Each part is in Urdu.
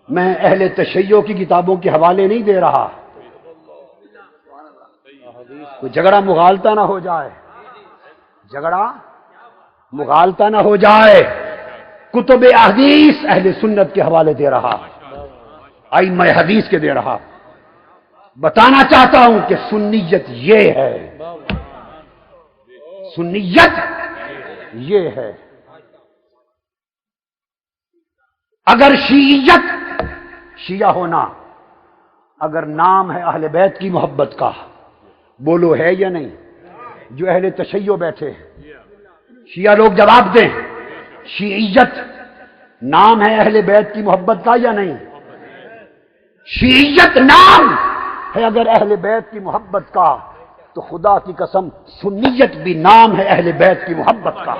میں اہل تشیع کی کتابوں کے حوالے نہیں دے رہا، کوئی جھگڑا مغالطہ نہ ہو جائے، جھگڑا مغالطہ نہ ہو جائے، کتب احادیث اہل سنت کے حوالے دے رہا، ائمہ حدیث کے دے رہا۔ بتانا چاہتا ہوں کہ سنیت یہ ہے، سنیت یہ ہے۔ اگر شیعیت، شیعہ ہونا اگر نام ہے اہل بیت کی محبت کا، بولو ہے یا نہیں؟ جو اہل تشیع بیٹھے ہیں شیعہ لوگ جواب دیں، شیعیت نام ہے اہل بیت کی محبت کا یا نہیں؟ شیعیت نام ہے اگر اہل بیت کی محبت کا، تو خدا کی قسم سنیت بھی نام ہے اہل بیت کی محبت کا۔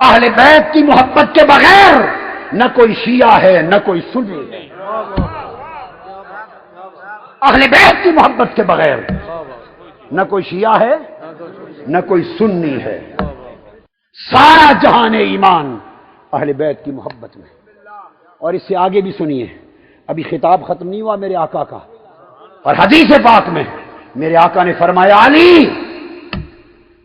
اہل بیت کی محبت کے بغیر نہ کوئی شیعہ ہے نہ کوئی سنی ہے۔ اہل بیت کی محبت کے بغیر نہ کوئی شیعہ ہے نہ کوئی سنی ہے۔ سارا جہان ایمان اہل بیت کی محبت میں۔ اور اس سے آگے بھی سنیے، ابھی خطاب ختم نہیں ہوا میرے آقا کا، اور حدیث پاک میں میرے آقا نے فرمایا علی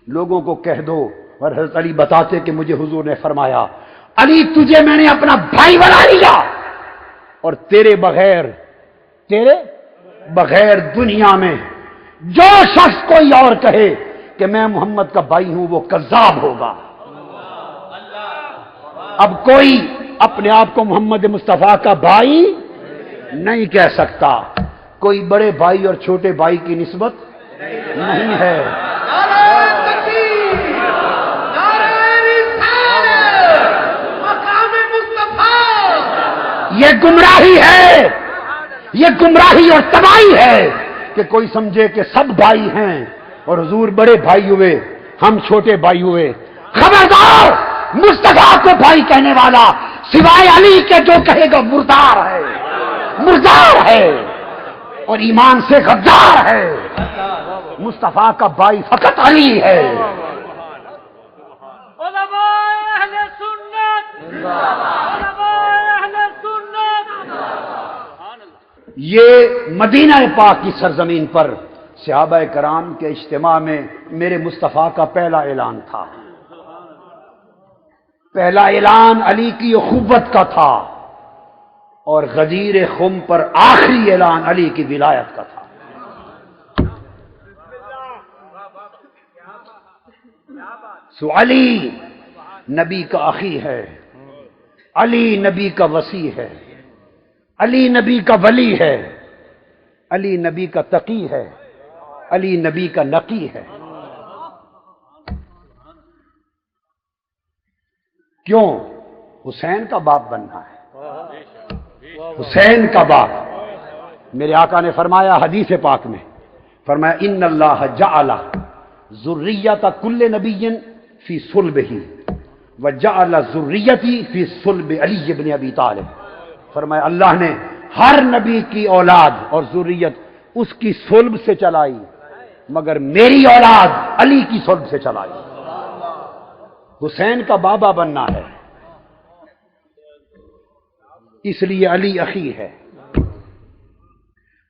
لوگوں کو کہہ دو، اور حضرت علی بتاتے کہ مجھے حضور نے فرمایا علی تجھے میں نے اپنا بھائی بنا لیا، اور تیرے بغیر دنیا میں جو شخص کوئی اور کہے کہ میں محمد کا بھائی ہوں وہ کذاب ہوگا۔ اب کوئی اپنے آپ کو محمد مصطفیٰ کا بھائی نہیں کہہ سکتا، کوئی بڑے بھائی اور چھوٹے بھائی کی نسبت نہیں ہے۔ یہ گمراہی ہے، یہ گمراہی اور تباہی ہے کہ کوئی سمجھے کہ سب بھائی ہیں اور حضور بڑے بھائی ہوئے ہم چھوٹے بھائی ہوئے۔ خبردار، مصطفیٰ کو بھائی کہنے والا سوائے علی کے جو کہے گا مردار ہے، مردار ہے اور ایمان سے غدار ہے۔ مصطفیٰ کا بھائی فقط علی ہے۔ یہ مدینہ پاک کی سرزمین پر صحابہ کرام کے اجتماع میں میرے مصطفیٰ کا پہلا اعلان تھا۔ پہلا اعلان علی کی اخوت کا تھا، اور غدیر خم پر آخری اعلان علی کی ولایت کا تھا۔ سو علی نبی کا اخی ہے، علی نبی کا وصی ہے، علی نبی کا ولی ہے، علی نبی کا تقی ہے، علی نبی کا نقی ہے۔ کیوں؟ حسین کا باپ بننا ہے، حسین کا باپ۔ میرے آقا نے فرمایا حدیث پاک میں، فرمایا ان اللہ جعل ذریۃ کل نبی فی صلبہ وجعل ذریتی فی صلب علی بن ابی طالب۔ فرمایا اللہ نے ہر نبی کی اولاد اور ذریت اس کی صلب سے چلائی، مگر میری اولاد علی کی صلب سے چلائی۔ حسین کا بابا بننا ہے، اس لیے علی اخی ہے۔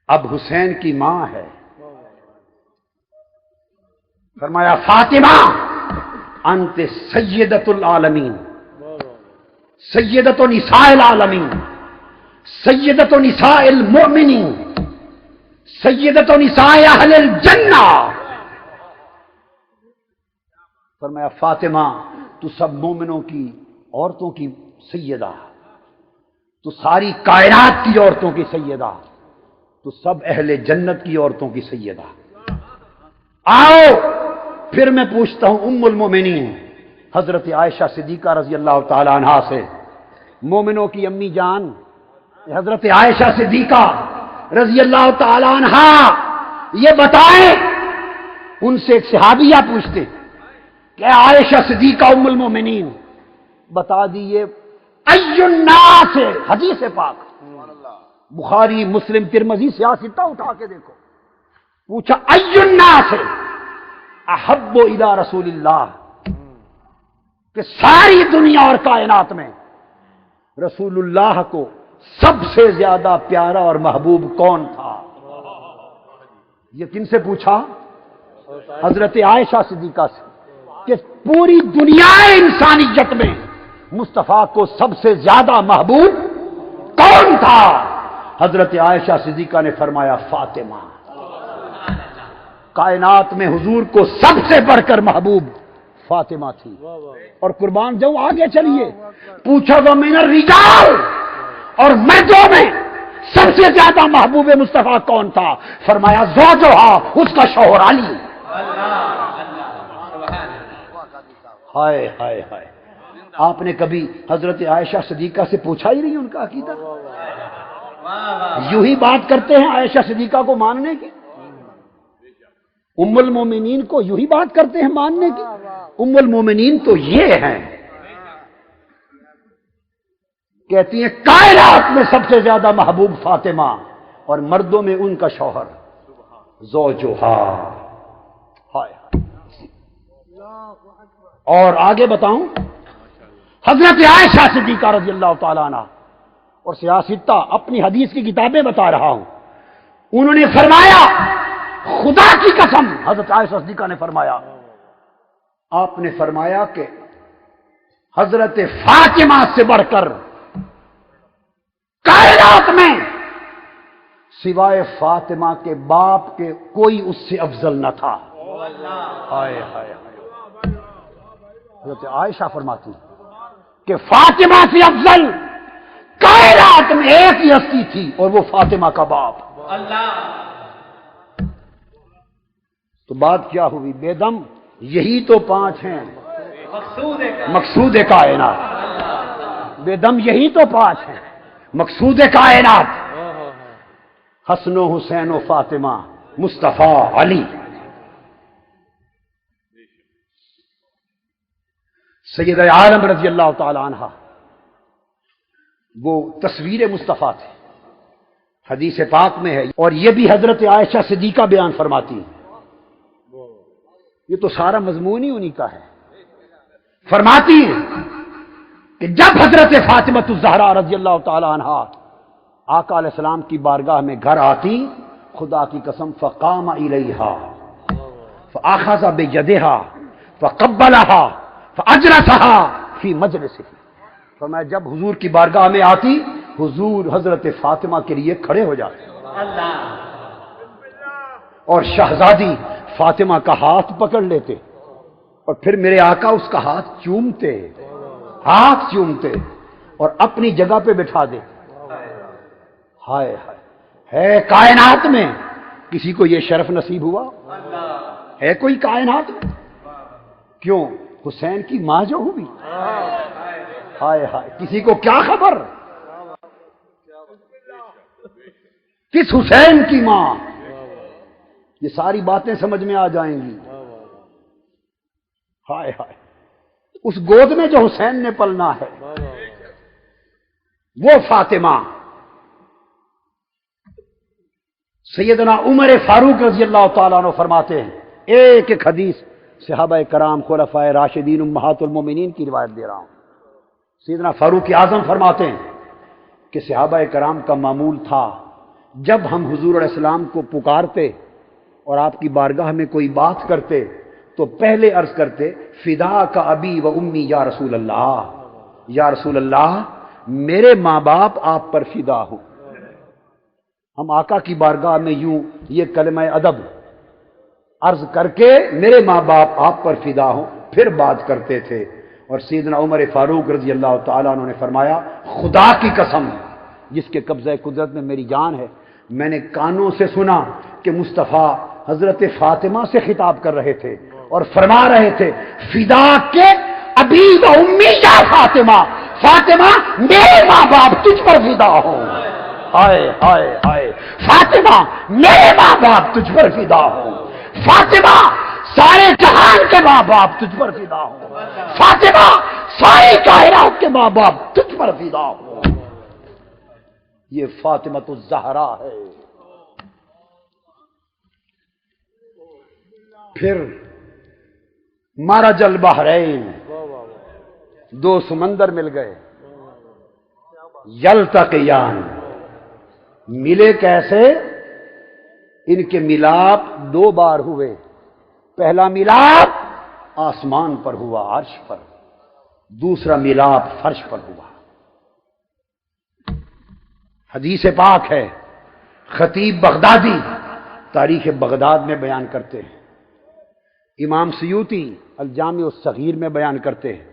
اب حسین کی ماں ہے، فرمایا فاطمہ انت سیدۃ العالمین، سیدۃ نساء العالمین، سیدۃ نساء المؤمنین، سیدۃ نساء اہل الجنہ۔ فرمایا فاطمہ تو سب مومنوں کی عورتوں کی سیدہ، تو ساری کائنات کی عورتوں کی سیدہ، تو سب اہل جنت کی عورتوں کی سیدہ۔ آؤ پھر میں پوچھتا ہوں ام المومنین حضرت عائشہ صدیقہ رضی اللہ تعالی عنہا سے، مومنوں کی امی جان حضرت عائشہ صدیقہ رضی اللہ تعالی عنہا، یہ بتائیں، ان سے ایک صحابیہ پوچھتے کہ عائشہ صدیقہ ام المومنین بتا دیجیے ای الناس، حدیث پاک بخاری مسلم ترمذی سیاستہ اٹھا کے دیکھو، پوچھا ای الناس احب الی رسول اللہ، کہ ساری دنیا اور کائنات میں رسول اللہ کو سب سے زیادہ پیارا اور محبوب کون تھا؟ یہ کن سے پوچھا؟ حضرت عائشہ صدیقہ سے، کہ پوری دنیا انسانیت میں مصطفیٰ کو سب سے زیادہ محبوب کون تھا؟ حضرت عائشہ صدیقہ نے فرمایا فاطمہ۔ کائنات میں حضور کو سب سے بڑھ کر محبوب فاطمہ تھی۔ اور قربان جاؤ آگے چلیے، پوچھا تو من الرجال، اور مردوں میں سب سے زیادہ محبوب مصطفیٰ کون تھا؟ فرمایا زوجہا، اس کا شوہر علی۔ ہائے ہائے ہائے، آپ نے کبھی حضرت عائشہ صدیقہ سے پوچھا ہی نہیں ان کا عقیدہ؟ یوں ہی بات کرتے ہیں عائشہ صدیقہ کو ماننے کی، ام المومنین کو یوں ہی بات کرتے ہیں ماننے کی۔ ام المومنین تو یہ ہیں، کہتی ہیں کائنات میں سب سے زیادہ محبوب فاطمہ، اور مردوں میں ان کا شوہر زوجہا۔ ہائے، اور آگے بتاؤں، حضرت عائشہ صدیقہ رضی اللہ تعالیٰ عنہ، اور سیاستہ اپنی حدیث کی کتابیں بتا رہا ہوں، انہوں نے فرمایا خدا کی قسم، حضرت عائشہ صدیقہ نے فرمایا، آپ نے فرمایا کہ حضرت فاطمہ سے بڑھ کر کائنات میں سوائے فاطمہ کے باپ کے کوئی اس سے افضل نہ تھا۔ ہائے ہائے، حضرت عائشہ فرماتی کہ فاطمہ سے افضل کائنات میں ایک ہی ہستی تھی، اور وہ فاطمہ کا باپ۔ تو بات کیا ہوئی بے دم؟ یہی تو پانچ ہیں مقصود کائنات، بے دم یہی تو پانچ ہیں مقصود کائنات، حسن و حسین و فاطمہ، مصطفیٰ علی۔ سید عالم رضی اللہ تعالی عنہ وہ تصویر مصطفیٰ تھے، حدیث پاک میں ہے، اور یہ بھی حضرت عائشہ صدیقہ بیان فرماتی ہیں۔ یہ تو سارا مضمون ہی انہی کا ہے۔ فرماتی ہیں کہ جب حضرت فاطمہ الزہرا رضی اللہ تعالی عنہ آقا علیہ السلام کی بارگاہ میں گھر آتی، خدا کی قسم فقام الیہا فاخذ بیدہا فقبلہا فاجلسہا فی مجلسہ۔ فرمایا جب حضور کی بارگاہ میں آتی، حضور حضرت فاطمہ کے لیے کھڑے ہو جاتے، اور شہزادی فاطمہ کا ہاتھ پکڑ لیتے، اور پھر میرے آقا اس کا ہاتھ چومتے، اور اپنی جگہ پہ بٹھا دے۔ ہائے ہائے، ہے کائنات میں کسی کو یہ شرف نصیب ہوا؟ ہے کوئی کائنات میں؟ کیوں؟ حسین کی ماں جو ہوئی، ہائے ہائے، کسی کو کیا خبر کس حسین کی ماں؟ یہ ساری باتیں سمجھ میں آ جائیں گی۔ ہائے ہائے، اس گود میں جو حسین نے پلنا ہے وہ فاطمہ۔ سیدنا عمر فاروق رضی اللہ تعالیٰ عنہ فرماتے ہیں، ایک ایک حدیث صحابہ کرام خلفائے راشدین امہات المومنین کی روایت دے رہا ہوں۔ سیدنا فاروق اعظم فرماتے ہیں کہ صحابہ کرام کا معمول تھا، جب ہم حضور علیہ السلام کو پکارتے اور آپ کی بارگاہ میں کوئی بات کرتے تو پہلے عرض کرتے فدا کا ابی و امی یا رسول اللہ، یا رسول اللہ میرے ماں باپ آپ پر فدا ہوں۔ ہم آقا کی بارگاہ میں یوں یہ کلمہ ادب عرض کر کے میرے ماں باپ آپ پر فدا ہوں پھر بات کرتے تھے۔ اور سیدنا عمر فاروق رضی اللہ تعالیٰ عنہ نے فرمایا خدا کی قسم جس کے قبضہ قدرت میں میری جان ہے، میں نے کانوں سے سنا کہ مصطفیٰ حضرت فاطمہ سے خطاب کر رہے تھے اور فرما رہے تھے فدا کے ابی و امی یا فاطمہ، فاطمہ میرے ماں باپ تجھ پر فدا ہو۔ ہائے ہائے ہائے، فاطمہ میرے ماں باپ تجھ پر فدا ہو، فاطمہ سارے جہان کے ماں باپ تجھ پر فدا ہو، فاطمہ ساری کائنات کے ماں باپ تجھ پر فدا ہو۔ یہ فاطمہ الزہرا ہے۔ پھر مرج البحرین، دو سمندر مل گئے، یلتقیان، ملے کیسے؟ ان کے ملاپ دو بار ہوئے۔ پہلا ملاپ آسمان پر ہوا، عرش پر، دوسرا ملاپ فرش پر ہوا۔ حدیث پاک ہے، خطیب بغدادی تاریخ بغداد میں بیان کرتے ہیں، امام سیوطی الجامع الصغیر میں بیان کرتے ہیں،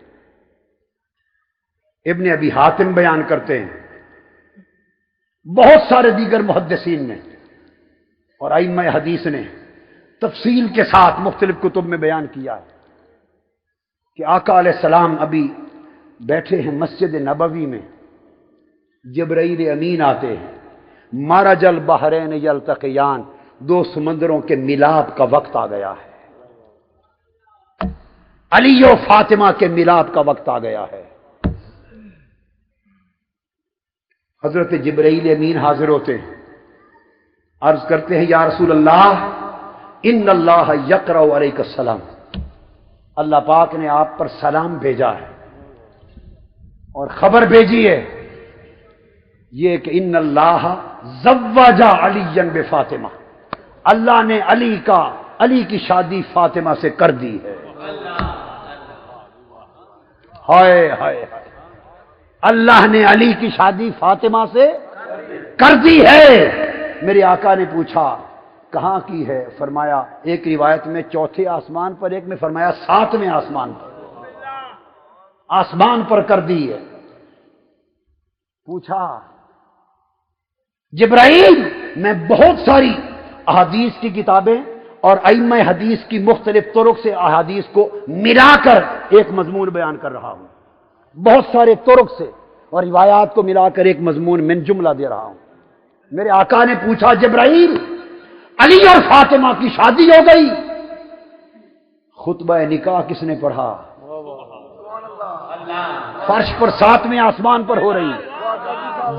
ابن ابی حاتم بیان کرتے ہیں، بہت سارے دیگر محدثین نے اور ائمہ حدیث نے تفصیل کے ساتھ مختلف کتب میں بیان کیا ہے کہ آقا علیہ السلام ابھی بیٹھے ہیں مسجد نبوی میں، جبرائیل امین آتے ہیں، مرج البحرین یلتقیان، دو سمندروں کے ملاپ کا وقت آ گیا ہے، علی و فاطمہ کے ملاپ کا وقت آ گیا ہے۔ حضرت جبرائیل امین حاضر ہوتے ہیں، عرض کرتے ہیں یا رسول اللہ ان اللہ یقرأ علیک السلام، اللہ پاک نے آپ پر سلام بھیجا ہے اور خبر بھیجی ہے یہ کہ ان اللہ زوج علی بفاطمہ، اللہ نے علی کی شادی فاطمہ سے کر دی ہے۔ ہائے ہائے، اللہ نے علی کی شادی فاطمہ سے کر دی ہے۔ میرے آقا نے پوچھا کہاں کی ہے؟ فرمایا ایک روایت میں چوتھے آسمان پر، ایک میں فرمایا ساتویں آسمان پر، آسمان پر کر دی ہے۔ پوچھا جبرائیل، میں بہت ساری احادیث کی کتابیں اور ائمہ حدیث کی مختلف طرق سے احادیث کو ملا کر ایک مضمون بیان کر رہا ہوں، بہت سارے طرق سے اور روایات کو ملا کر ایک مضمون من جملہ دے رہا ہوں۔ میرے آقا نے پوچھا جبرائیل، علی اور فاطمہ کی شادی ہو گئی، خطبہ نکاح کس نے پڑھا؟ فرش پر ساتویں آسمان پر ہو رہی۔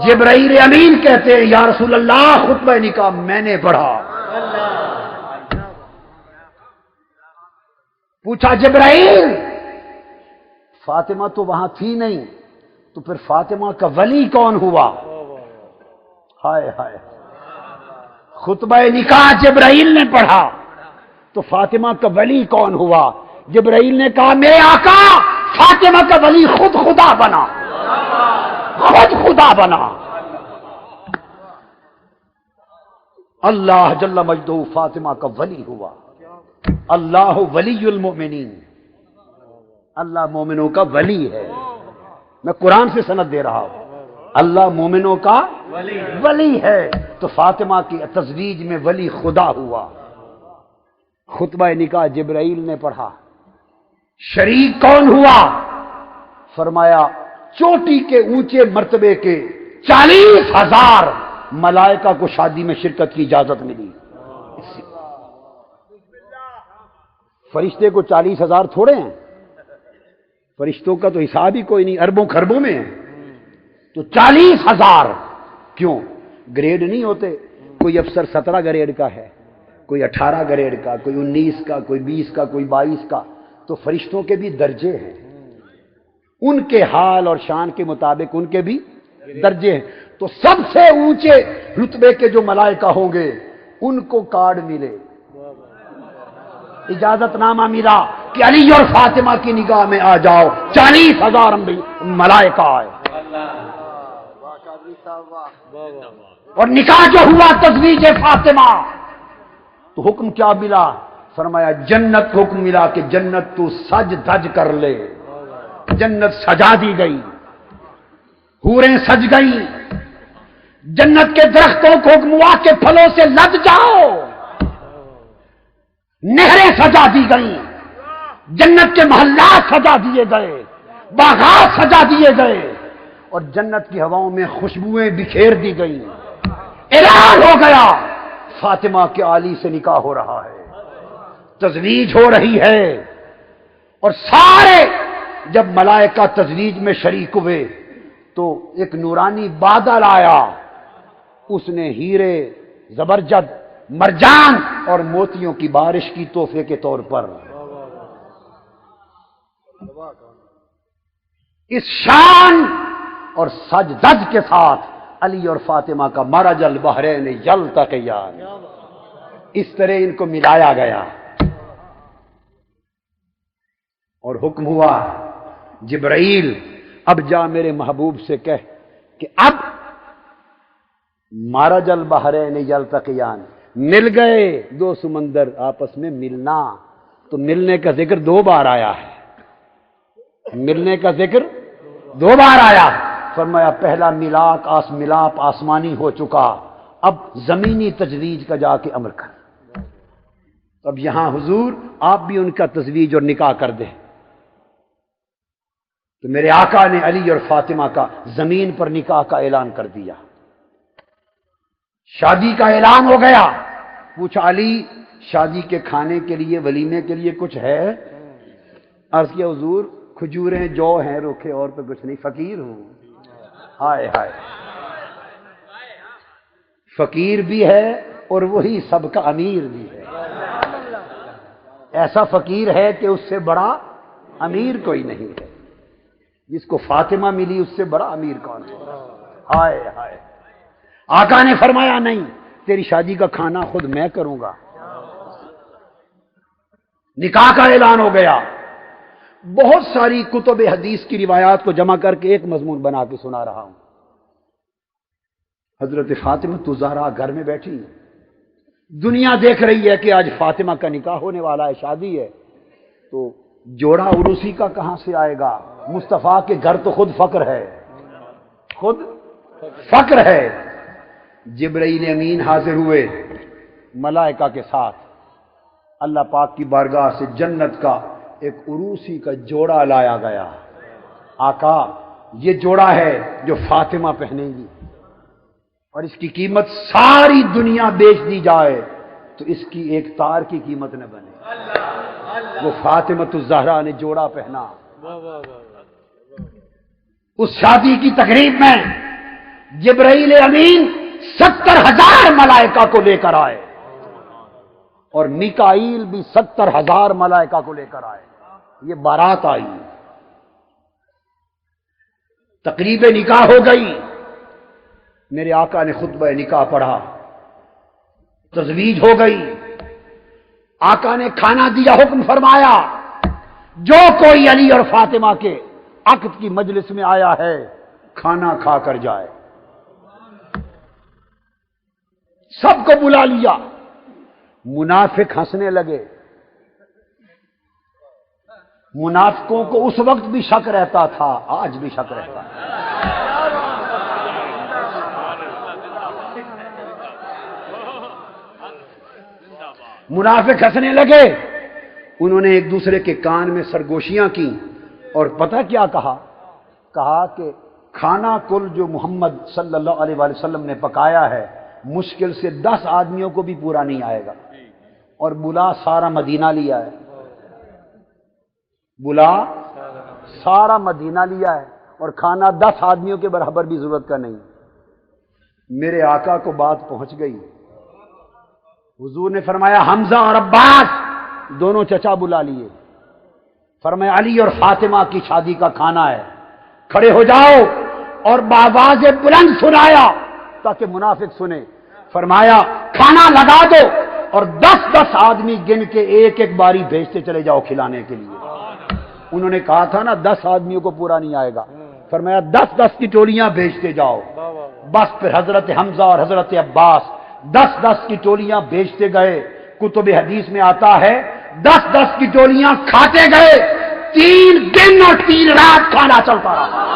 جبرائیل امین کہتے ہیں یا رسول اللہ خطبہ نکاح میں نے پڑھا۔ پوچھا جبرائیل، فاطمہ تو وہاں تھی نہیں، تو پھر فاطمہ کا ولی کون ہوا؟ ہائے ہائے، خطبہ نکاح جبرائیل نے پڑھا تو فاطمہ کا ولی کون ہوا؟ جبرائیل نے کہا میرے آقا فاطمہ کا ولی خود خدا بنا، خود خدا بنا۔ اللہ جل مجدہ فاطمہ کا ولی ہوا۔ اللہ ولی المؤمنین، اللہ مومنوں کا ولی ہے۔ میں قرآن سے سند دے رہا ہوں، اللہ مومنوں کا ولی ہے، تو فاطمہ کی تزویج میں ولی خدا ہوا۔ خطبہ نکاح جبرائیل نے پڑھا۔ شریک کون ہوا؟ فرمایا چوٹی کے اونچے مرتبے کے 40,000 ملائکہ کو شادی میں شرکت کی اجازت ملی۔ فرشتے کو 40,000 تھوڑے ہیں، فرشتوں کا تو حساب ہی کوئی نہیں، اربوں خربوں میں ہے، تو 40,000 کیوں؟ گریڈ نہیں ہوتے، کوئی افسر 17 گریڈ کا ہے، کوئی 18 گریڈ کا، کوئی 19 کا، کوئی 20 کا، کوئی 22 کا، تو فرشتوں کے بھی درجے ہیں، ان کے حال اور شان کے مطابق ان کے بھی درجے ہیں۔ تو سب سے اونچے رتبے کے جو ملائکہ ہوں گے ان کو کارڈ ملے، اجازت نامہ ملا کہ علی اور فاطمہ کی نگاہ میں آ جاؤ، 40,000 ملائکہ آئے، اور نکاح جو ہوا تزویج فاطمہ، تو حکم کیا ملا؟ فرمایا جنت کو حکم ملا کہ جنت تو سج دھج کر لے۔ جنت سجا دی گئی، حوریں سج گئی، جنت کے درختوں کو حکم ہوا کہ پھلوں سے لد جاؤ، نہریں سجا دی گئی، جنت کے محلات سجا دیے گئے، باغات سجا دیے گئے، اور جنت کی ہواؤں میں خوشبوئیں بکھیر دی گئی۔ اعلان ہو گیا فاطمہ کے علی سے نکاح ہو رہا ہے، تزویج ہو رہی ہے، اور سارے جب ملائکہ تزویج میں شریک ہوئے تو ایک نورانی بادل آیا، اس نے ہیرے، زبرجد، مرجان اور موتیوں کی بارش کی تحفے کے طور پر۔ اس شان اور سج دج کے ساتھ علی اور فاطمہ کا مرج البحرین یلتقیان، اس طرح ان کو ملایا گیا اور حکم ہوا جبرائیل اب جا میرے محبوب سے کہہ کہ اب مرج البحرین یلتقیان، مل گئے دو سمندر آپس میں ملنا، تو ملنے کا ذکر دو بار آیا ہے، ملنے کا ذکر دو بار آیا۔ فرمایا پہلا ملاپ آسمانی ہو چکا، اب زمینی تجویز کا جا کے عمل کر۔ اب یہاں حضور آپ بھی ان کا تزویج اور نکاح کر دیں، تو میرے آقا نے علی اور فاطمہ کا زمین پر نکاح کا اعلان کر دیا، شادی کا اعلان ہو گیا۔ پوچھا علی شادی کے کھانے کے لیے ولیمے کے لیے کچھ ہے؟ عرض کیا حضور کھجوریں جو ہیں روکھے اور تو کچھ نہیں، فقیر ہوں۔ ہائے ہائے، فقیر بھی ہے اور وہی سب کا امیر بھی ہے۔ ایسا فقیر ہے کہ اس سے بڑا امیر کوئی نہیں ہے، جس کو فاطمہ ملی اس سے بڑا امیر کون ہے؟ ہائے ہائے۔ آقا نے فرمایا نہیں، تیری شادی کا کھانا خود میں کروں گا۔ نکاح کا اعلان ہو گیا۔ بہت ساری کتب حدیث کی روایات کو جمع کر کے ایک مضمون بنا کے سنا رہا ہوں۔ حضرت فاطمہ الزہرا گھر میں بیٹھی ہے، دنیا دیکھ رہی ہے کہ آج فاطمہ کا نکاح ہونے والا ہے، شادی ہے، تو جوڑا عروسی کا کہاں سے آئے گا؟ مصطفیٰ کے گھر تو خود فقر ہے، خود فقر ہے۔ جبرائیل امین حاضر ہوئے ملائکہ کے ساتھ، اللہ پاک کی بارگاہ سے جنت کا ایک عروسی کا جوڑا لایا گیا۔ آقا یہ جوڑا ہے جو فاطمہ پہنے گی، اور اس کی قیمت ساری دنیا بیچ دی جائے تو اس کی ایک تار کی قیمت نہ بنے۔ وہ فاطمہ الزہرا نے جوڑا پہنا۔ اس شادی کی تقریب میں جبرائیل امین 70,000 ملائکہ کو لے کر آئے، اور میکائیل بھی 70,000 ملائکہ کو لے کر آئے۔ یہ بارات آئی، تقریب نکاح ہو گئی۔ میرے آقا نے خطبہ نکاح پڑھا، تزویج ہو گئی۔ آقا نے کھانا دیا، حکم فرمایا جو کوئی علی اور فاطمہ کے عقد کی مجلس میں آیا ہے کھانا کھا کر جائے۔ سب کو بلا لیا۔ منافق ہنسنے لگے۔ منافقوں کو اس وقت بھی شک رہتا تھا، آج بھی شک رہتا ہے۔ منافق ہنسنے لگے۔ انہوں نے ایک دوسرے کے کان میں سرگوشیاں کی اور پتہ کیا کہا؟ کہا کہ کھانا کل جو محمد صلی اللہ علیہ وآلہ وسلم نے پکایا ہے مشکل سے 10 آدمیوں کو بھی پورا نہیں آئے گا، اور بلا سارا مدینہ لیا ہے، بلا سارا مدینہ لیا ہے، اور کھانا 10 آدمیوں کے برابر بھی ضرورت کا نہیں۔ میرے آقا کو بات پہنچ گئی۔ حضور نے فرمایا حمزہ اور عباس دونوں چچا بلا لیے۔ فرمایا علی اور فاطمہ کی شادی کا کھانا ہے، کھڑے ہو جاؤ، اور بآواز بلند سنایا تاکہ منافق سنے۔ فرمایا کھانا لگا دو، اور 10 آدمی گن کے ایک ایک باری بھیجتے چلے جاؤ کھلانے کے لیے۔ انہوں نے کہا تھا نا 10 آدمیوں کو پورا نہیں آئے گا، فرمایا 10 کی ٹولیاں بھیجتے جاؤ۔ بس پھر حضرت حمزہ اور حضرت عباس 10 کی ٹولیاں بھیجتے گئے۔ کتب حدیث میں آتا ہے 10 کی ٹولیاں کھاتے گئے، 3 دن اور 3 رات کھانا چلتا رہا۔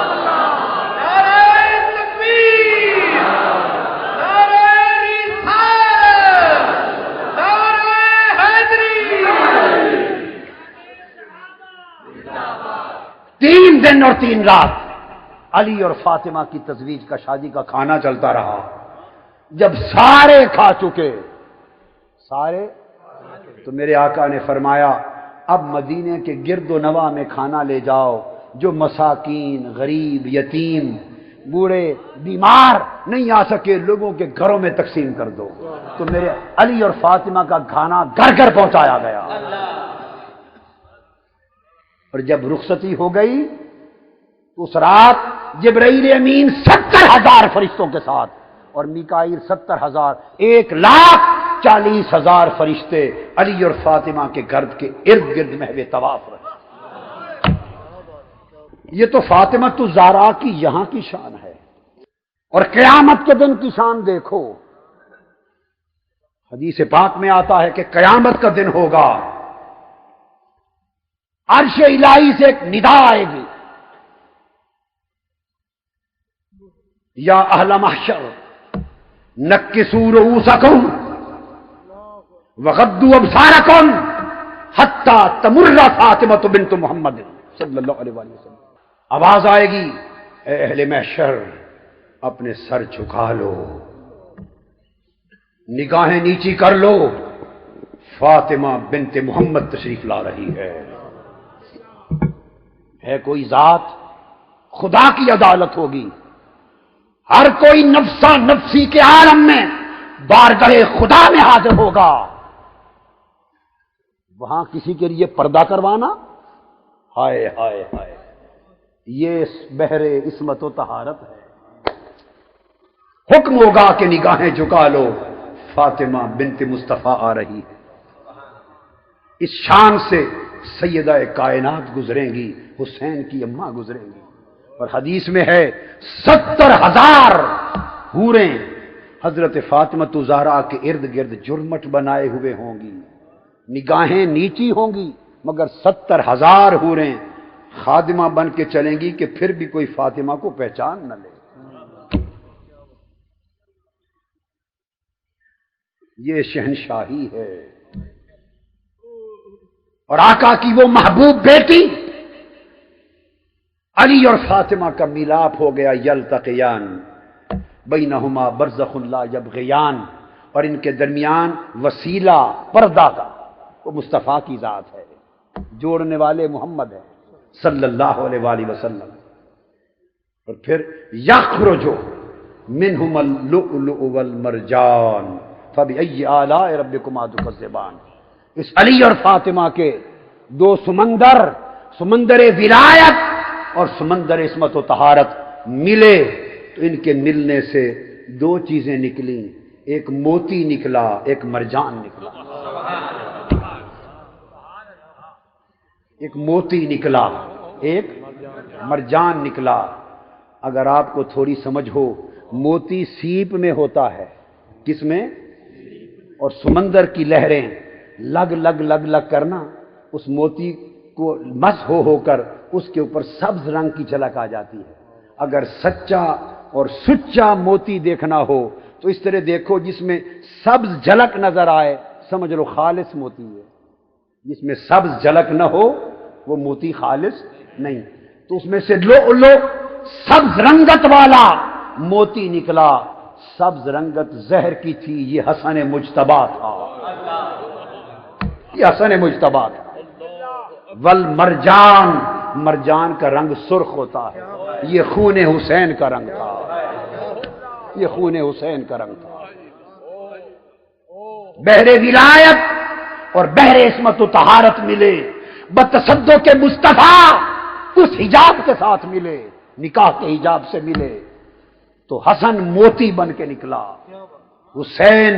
تین دن اور 3 رات علی اور فاطمہ کی تزویج کا شادی کا کھانا چلتا رہا۔ جب سارے کھا چکے، سارے، تو میرے آقا نے فرمایا اب مدینے کے گرد و نواح میں کھانا لے جاؤ، جو مساکین، غریب، یتیم، بوڑھے، بیمار نہیں آ سکے لوگوں کے گھروں میں تقسیم کر دو۔ تو میرے علی اور فاطمہ کا کھانا گھر گھر پہنچایا گیا۔ اور جب رخصتی ہو گئی اس رات جبرائیل امین 70,000 فرشتوں کے ساتھ اور میکائیل 70,000، 1,40,000 فرشتے علی اور فاطمہ کے گھر کے ارد گرد محو طواف رہے۔ یہ تو فاطمہ الزہرا کی یہاں کی شان ہے، اور قیامت کے دن کی شان دیکھو۔ حدیث پاک میں آتا ہے کہ قیامت کا دن ہوگا، عرش الہی سے ایک ندا آئے گی، یا اہل محشر نکسوا رؤوسکم وغضوا ابصارکم حتی تمر فاطمہ بنت محمد صلی اللہ علیہ وآلہ وسلم۔ آواز آئے گی، اے اہل محشر اپنے سر جھکا لو، نگاہیں نیچی کر لو، فاطمہ بنت محمد تشریف لا رہی ہے کوئی ذات، خدا کی عدالت ہوگی، ہر کوئی نفسا نفسی کے عالم میں بارگاہ خدا میں حاضر ہوگا۔ وہاں کسی کے لیے پردہ کروانا، ہائے ہائے ہائے، یہ بحر عصمت و طہارت ہے۔ حکم ہوگا کہ نگاہیں جھکا لو، فاطمہ بنت مصطفیٰ آ رہی ہے۔ اس شان سے سیدہ کائنات گزریں گی، حسین کی اماں گزریں گی، اور حدیث میں ہے 70,000 حوریں حضرت فاطمہ الزہرا کے ارد گرد جرمٹ بنائے ہوئے ہوں گی، نگاہیں نیچی ہوں گی، مگر 70,000 حوریں خادمہ بن کے چلیں گی کہ پھر بھی کوئی فاطمہ کو پہچان نہ لے۔ یہ شہنشاہی ہے، اور آقا کی وہ محبوب بیٹی علی اور فاطمہ کا میلاپ ہو گیا، یلتقیان بینہما برزخ لا یبغیان، اور ان کے درمیان وسیلہ پردہ کا وہ مصطفیٰ کی ذات ہے، جوڑنے والے محمد ہیں صلی اللہ علیہ وآلہ وسلم۔ اور پھر یخرج منہما اللؤلؤ والمرجان فبأی آلاء ربکما تکذبان۔ اس علی اور فاطمہ کے دو سمندر ولایت اور سمندر عصمت و طہارت ملے تو ان کے ملنے سے دو چیزیں نکلیں، ایک موتی نکلا، ایک مرجان نکلا۔ ایک موتی نکلا، ایک مرجان نکلا۔ اگر آپ کو تھوڑی سمجھ ہو، موتی سیپ میں ہوتا ہے، کس میں؟ اور سمندر کی لہریں لگ لگ لگ لگ کرنا اس موتی کو مس ہو کر اس کے اوپر سبز رنگ کی جھلک آ جاتی ہے۔ اگر سچا اور سچا موتی دیکھنا ہو تو اس طرح دیکھو، جس میں سبز جھلک نظر آئے سمجھ لو خالص موتی ہے، جس میں سبز جھلک نہ ہو وہ موتی خالص نہیں۔ تو اس میں سے لؤلؤ سبز رنگت والا موتی نکلا، سبز رنگت زہر کی تھی، یہ حسن مجتبی تھا، یہ حسن مجتبی تھا۔ والمرجان، مرجان کا رنگ سرخ ہوتا ہے، یہ خون حسین کا رنگ تھا، یہ خون حسین کا رنگ تھا۔ بحر ولایت اور بحر عصمت و طہارت ملے، بتصدق کے مصطفیٰ اس حجاب کے ساتھ ملے، نکاح کے حجاب سے ملے تو حسن موتی بن کے نکلا، حسین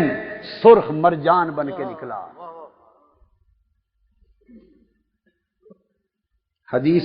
سرخ مرجان بن کے نکلا۔ حدیث